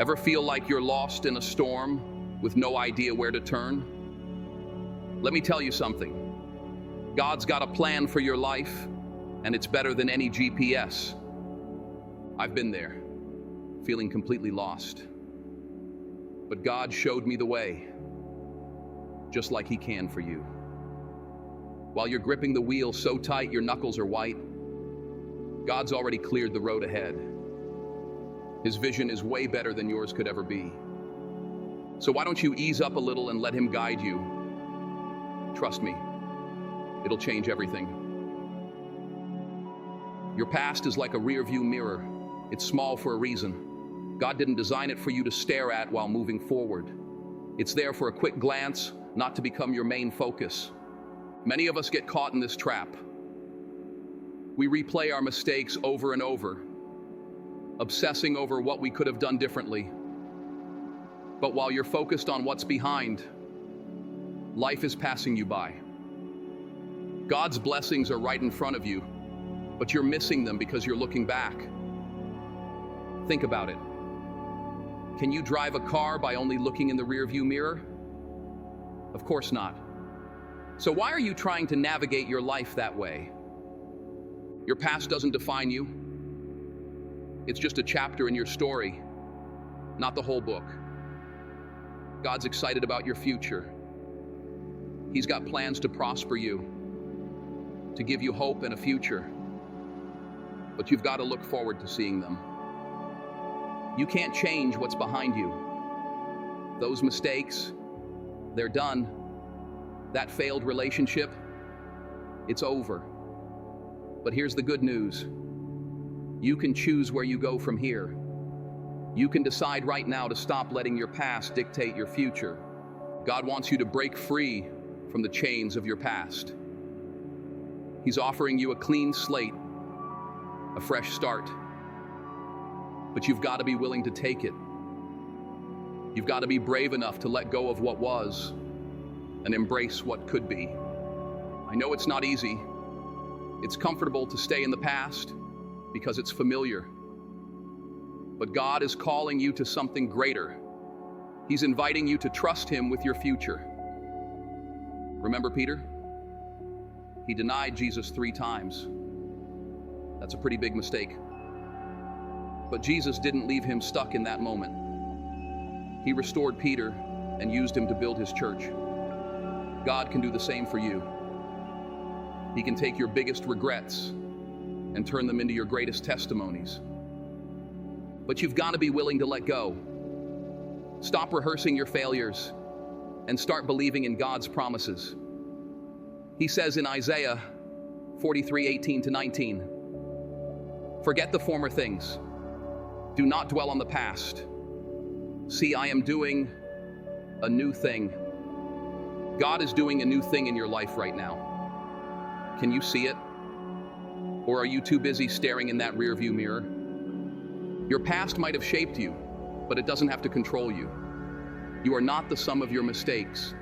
Ever feel like you're lost in a storm with no idea where to turn? Let me tell you something. God's got a plan for your life, and it's better than any GPS. I've been there, feeling completely lost. But God showed me the way, just like He can for you. While you're gripping the wheel so tight your knuckles are white, God's already cleared the road ahead. His vision is way better than yours could ever be. So why don't you ease up a little and let Him guide you? Trust me, it'll change everything. Your past is like a rearview mirror. It's small for a reason. God didn't design it for you to stare at while moving forward. It's there for a quick glance, not to become your main focus. Many of us get caught in this trap. We replay our mistakes over and over, obsessing over what we could have done differently. But while you're focused on what's behind, life is passing you by. God's blessings are right in front of you, but you're missing them because you're looking back. Think about it. Can you drive a car by only looking in the rearview mirror? Of course not. So why are you trying to navigate your life that way? Your past doesn't define you. It's just a chapter in your story, not the whole book. God's excited about your future. He's got plans to prosper you, to give you hope and a future. But you've got to look forward to seeing them. You can't change what's behind you. Those mistakes, they're done. That failed relationship, it's over. But here's the good news. You can choose where you go from here. You can decide right now to stop letting your past dictate your future. God wants you to break free from the chains of your past. He's offering you a clean slate, a fresh start. But you've got to be willing to take it. You've got to be brave enough to let go of what was and embrace what could be. I know it's not easy. It's comfortable to stay in the past because it's familiar. But God is calling you to something greater. He's inviting you to trust Him with your future. Remember Peter? He denied Jesus 3 times. That's a pretty big mistake. But Jesus didn't leave him stuck in that moment. He restored Peter and used him to build His church. God can do the same for you. He can take your biggest regrets and turn them into your greatest testimonies. But you've got to be willing to let go. Stop rehearsing your failures and start believing in God's promises. He says in Isaiah 43:18-19, "Forget the former things. Do not dwell on the past. See, I am doing a new thing." God is doing a new thing in your life right now. Can you see it? Or are you too busy staring in that rearview mirror? Your past might have shaped you, but it doesn't have to control you. You are not the sum of your mistakes.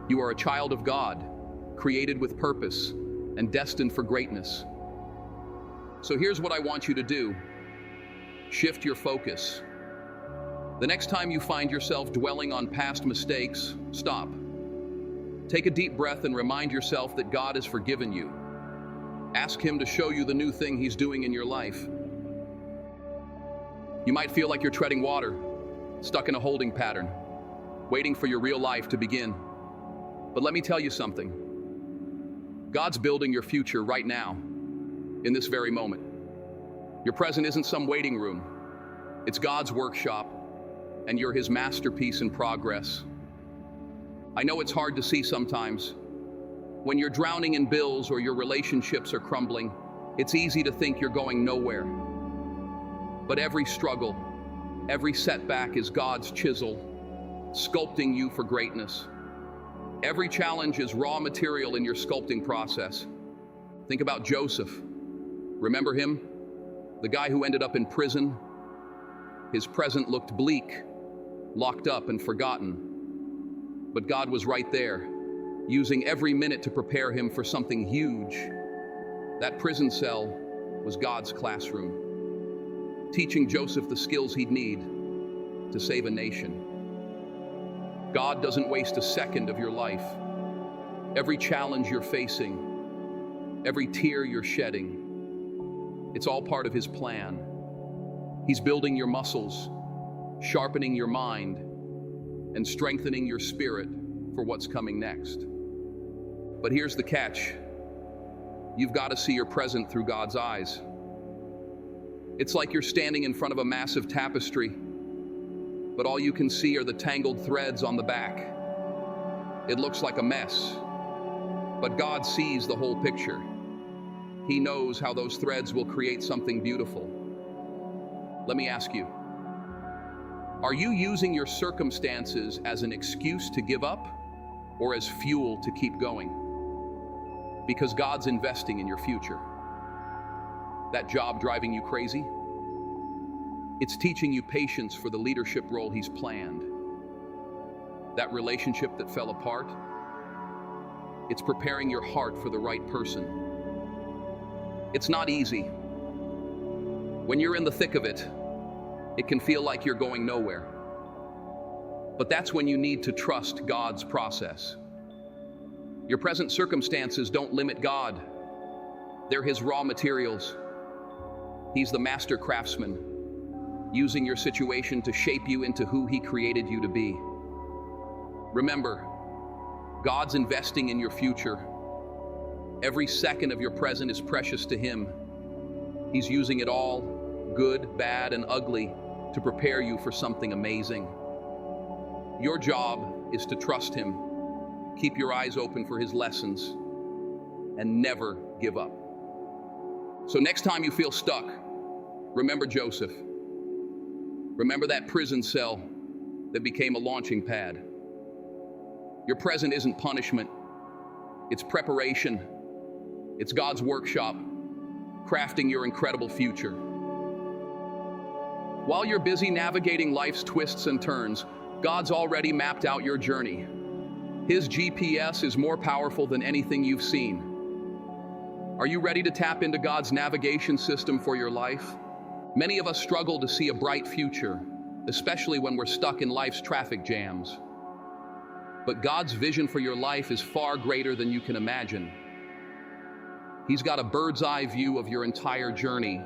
You are a child of God, created with purpose and destined for greatness. So here's what I want you to do. Shift your focus. The next time you find yourself dwelling on past mistakes, stop. Take a deep breath and remind yourself that God has forgiven you. Ask Him to show you the new thing He's doing in your life. You might feel like you're treading water, stuck in a holding pattern, waiting for your real life to begin. But let me tell you something. God's building your future right now, in this very moment. Your present isn't some waiting room. It's God's workshop, and you're His masterpiece in progress. I know it's hard to see sometimes. When you're drowning in bills or your relationships are crumbling, it's easy to think you're going nowhere. But every struggle, every setback is God's chisel, sculpting you for greatness. Every challenge is raw material in your sculpting process. Think about Joseph. Remember him? The guy who ended up in prison. His present looked bleak, locked up and forgotten. But God was right there, using every minute to prepare him for something huge. That prison cell was God's classroom, teaching Joseph the skills he'd need to save a nation. God doesn't waste a second of your life. Every challenge you're facing, every tear you're shedding, it's all part of His plan. He's building your muscles, sharpening your mind, and strengthening your spirit for what's coming next. But here's the catch. You've got to see your present through God's eyes. It's like you're standing in front of a massive tapestry, but all you can see are the tangled threads on the back. It looks like a mess, but God sees the whole picture. He knows how those threads will create something beautiful. Let me ask you, are you using your circumstances as an excuse to give up or as fuel to keep going? Because God's investing in your future. That job driving you crazy? It's teaching you patience for the leadership role He's planned. That relationship that fell apart? It's preparing your heart for the right person. It's not easy. When you're in the thick of it, it can feel like you're going nowhere. But that's when you need to trust God's process. Your present circumstances don't limit God. They're His raw materials. He's the master craftsman, using your situation to shape you into who He created you to be. Remember, God's investing in your future. Every second of your present is precious to Him. He's using it all, good, bad, and ugly, to prepare you for something amazing. Your job is to trust Him, keep your eyes open for His lessons, and never give up. So next time you feel stuck, remember Joseph. Remember that prison cell that became a launching pad. Your present isn't punishment, it's preparation. It's God's workshop, crafting your incredible future. While you're busy navigating life's twists and turns, God's already mapped out your journey. His GPS is more powerful than anything you've seen. Are you ready to tap into God's navigation system for your life? Many of us struggle to see a bright future, especially when we're stuck in life's traffic jams. But God's vision for your life is far greater than you can imagine. He's got a bird's eye view of your entire journey.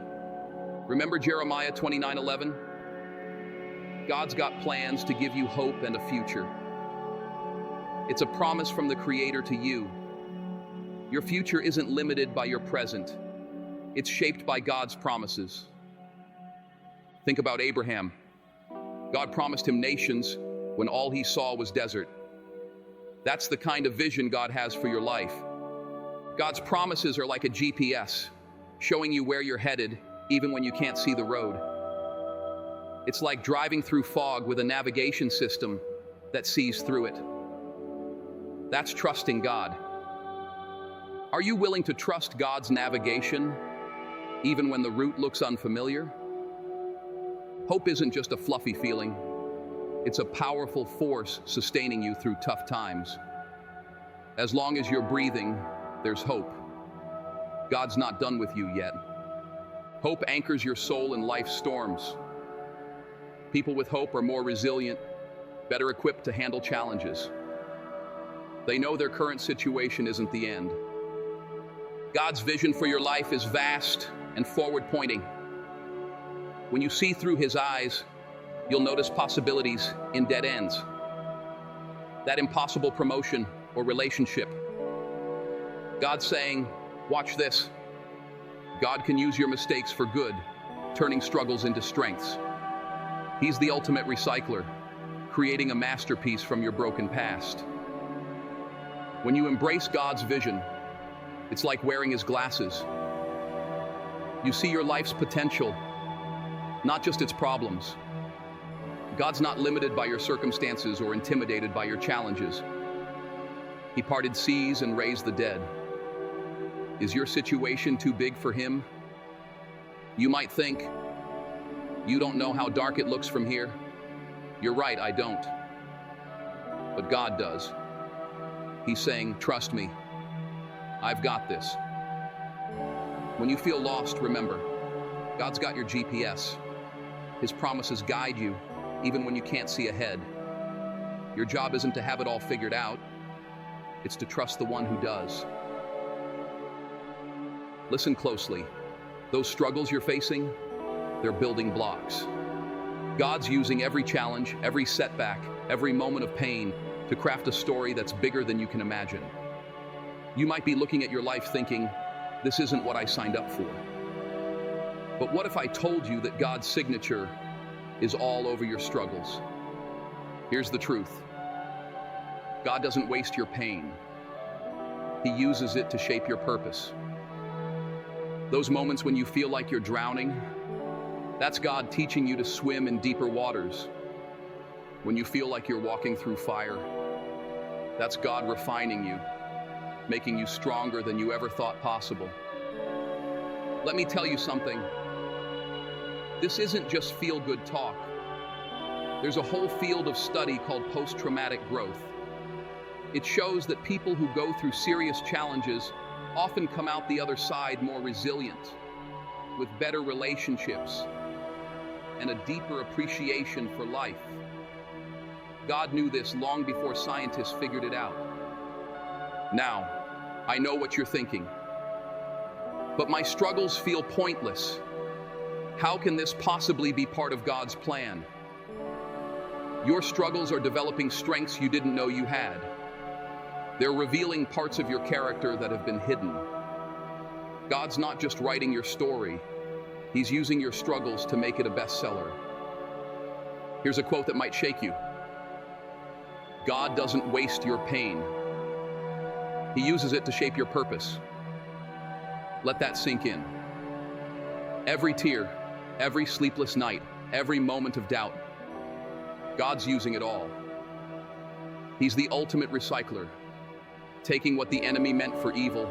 Remember Jeremiah 29:11? God's got plans to give you hope and a future. It's a promise from the Creator to you. Your future isn't limited by your present. It's shaped by God's promises. Think about Abraham. God promised him nations when all he saw was desert. That's the kind of vision God has for your life. God's promises are like a GPS, showing you where you're headed, even when you can't see the road. It's like driving through fog with a navigation system that sees through it. That's trusting God. Are you willing to trust God's navigation, even when the route looks unfamiliar? Hope isn't just a fluffy feeling. It's a powerful force sustaining you through tough times. As long as you're breathing, there's hope. God's not done with you yet. Hope anchors your soul in life's storms. People with hope are more resilient, better equipped to handle challenges. They know their current situation isn't the end. God's vision for your life is vast and forward-pointing. When you see through His eyes, you'll notice possibilities in dead ends. That impossible promotion or relationship. God's saying, watch this. God can use your mistakes for good, turning struggles into strengths. He's the ultimate recycler, creating a masterpiece from your broken past. When you embrace God's vision, it's like wearing His glasses. You see your life's potential, not just its problems. God's not limited by your circumstances or intimidated by your challenges. He parted seas and raised the dead. Is your situation too big for Him? You might think, you don't know how dark it looks from here. You're right, I don't. But God does. He's saying, trust me. I've got this. When you feel lost, remember, God's got your GPS. His promises guide you, even when you can't see ahead. Your job isn't to have it all figured out. It's to trust the one who does. Listen closely. Those struggles you're facing, they're building blocks. God's using every challenge, every setback, every moment of pain to craft a story that's bigger than you can imagine. You might be looking at your life thinking, this isn't what I signed up for. But what if I told you that God's signature is all over your struggles? Here's the truth. God doesn't waste your pain. He uses it to shape your purpose. Those moments when you feel like you're drowning, that's God teaching you to swim in deeper waters. When you feel like you're walking through fire, that's God refining you, making you stronger than you ever thought possible. Let me tell you something. This isn't just feel-good talk. There's a whole field of study called post-traumatic growth. It shows that people who go through serious challenges often come out the other side more resilient, with better relationships, and a deeper appreciation for life. God knew this long before scientists figured it out. Now, I know what you're thinking. But my struggles feel pointless. How can this possibly be part of God's plan? Your struggles are developing strengths you didn't know you had. They're revealing parts of your character that have been hidden. God's not just writing your story. He's using your struggles to make it a bestseller. Here's a quote that might shake you. God doesn't waste your pain. He uses it to shape your purpose. Let that sink in. Every tear, every sleepless night, every moment of doubt, God's using it all. He's the ultimate recycler, taking what the enemy meant for evil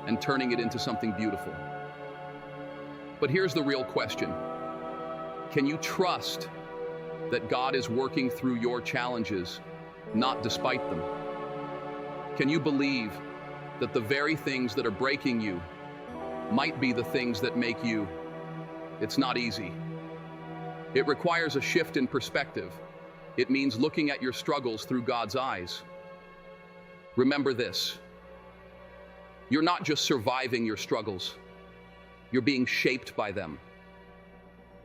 and turning it into something beautiful. But here's the real question. Can you trust that God is working through your challenges, not despite them? Can you believe that the very things that are breaking you might be the things that make you? It's not easy. It requires a shift in perspective. It means looking at your struggles through God's eyes. Remember this. You're not just surviving your struggles. You're being shaped by them.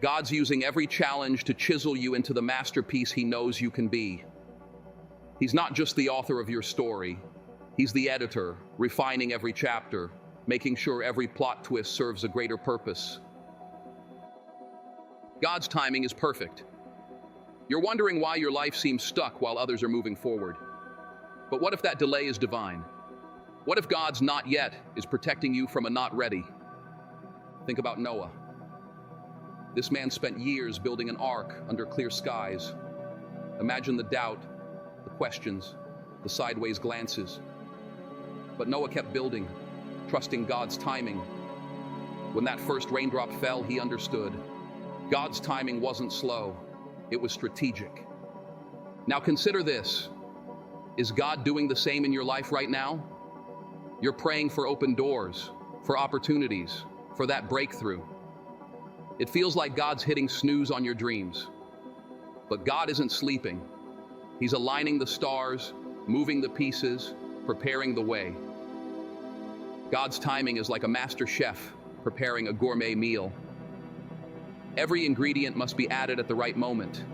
God's using every challenge to chisel you into the masterpiece He knows you can be. He's not just the author of your story. He's the editor, refining every chapter, making sure every plot twist serves a greater purpose. God's timing is perfect. You're wondering why your life seems stuck while others are moving forward. But what if that delay is divine? What if God's not yet is protecting you from a not ready? Think about Noah. This man spent years building an ark under clear skies. Imagine the doubt, the questions, the sideways glances. But Noah kept building, trusting God's timing. When that first raindrop fell, he understood. God's timing wasn't slow, it was strategic. Now consider this. Is God doing the same in your life right now? You're praying for open doors, for opportunities, for that breakthrough. It feels like God's hitting snooze on your dreams. But God isn't sleeping. He's aligning the stars, moving the pieces, preparing the way. God's timing is like a master chef preparing a gourmet meal. Every ingredient must be added at the right moment.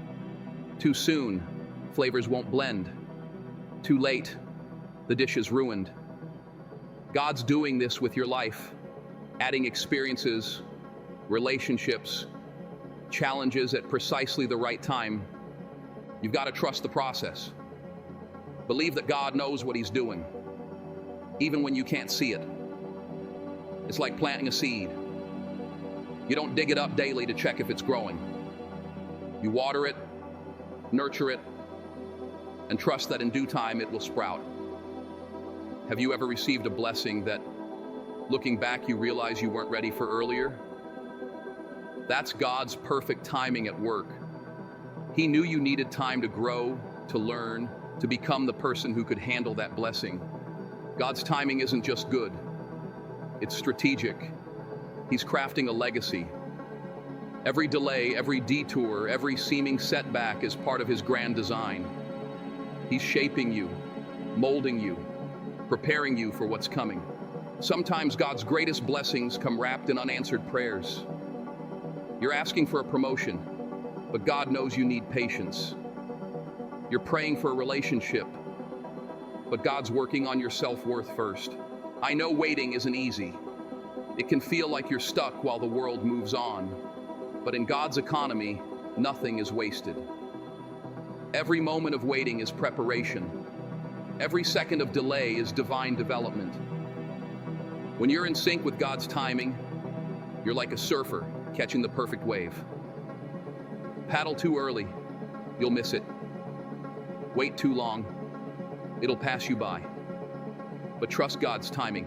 Too soon, flavors won't blend. Too late, the dish is ruined. God's doing this with your life, adding experiences, relationships, challenges at precisely the right time. You've got to trust the process. Believe that God knows what He's doing, even when you can't see it. It's like planting a seed. You don't dig it up daily to check if it's growing. You water it, nurture it, and trust that in due time it will sprout. Have you ever received a blessing that, looking back, you realize you weren't ready for earlier? That's God's perfect timing at work. He knew you needed time to grow, to learn, to become the person who could handle that blessing. God's timing isn't just good. It's strategic. He's crafting a legacy. Every delay, every detour, every seeming setback is part of his grand design. He's shaping you, molding you, preparing you for what's coming. Sometimes God's greatest blessings come wrapped in unanswered prayers. You're asking for a promotion, but God knows you need patience. You're praying for a relationship, but God's working on your self-worth first. I know waiting isn't easy. It can feel like you're stuck while the world moves on. But in God's economy, nothing is wasted. Every moment of waiting is preparation. Every second of delay is divine development. When you're in sync with God's timing, you're like a surfer catching the perfect wave. Paddle too early, you'll miss it. Wait too long, it'll pass you by. But trust God's timing,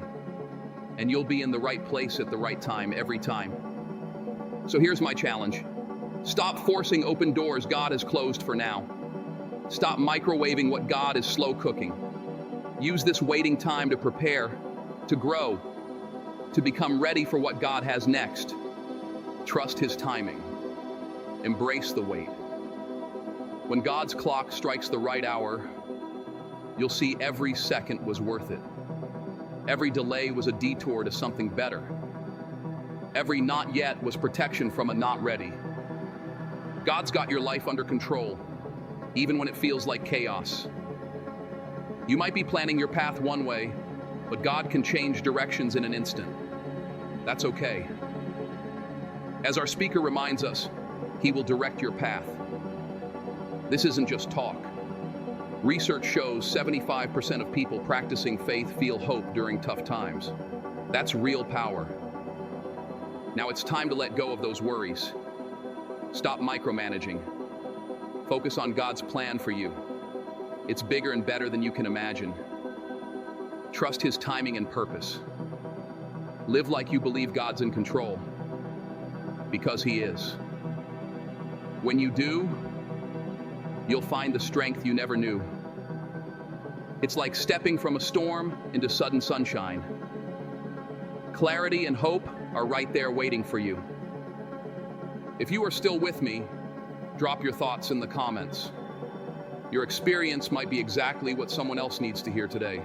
and you'll be in the right place at the right time every time. So here's my challenge. Stop forcing open doors God has closed for now. Stop microwaving what God is slow cooking. Use this waiting time to prepare, to grow, to become ready for what God has next. Trust His timing. Embrace the wait. When God's clock strikes the right hour, you'll see every second was worth it. Every delay was a detour to something better. Every not yet was protection from a not ready. God's got your life under control, even when it feels like chaos. You might be planning your path one way, but God can change directions in an instant. That's okay. As our speaker reminds us, He will direct your path. This isn't just talk. Research shows 75% of people practicing faith feel hope during tough times. That's real power. Now it's time to let go of those worries. Stop micromanaging. Focus on God's plan for you. It's bigger and better than you can imagine. Trust His timing and purpose. Live like you believe God's in control, because He is. When you do, you'll find the strength you never knew. It's like stepping from a storm into sudden sunshine. Clarity and hope are right there waiting for you. If you are still with me, drop your thoughts in the comments. Your experience might be exactly what someone else needs to hear today.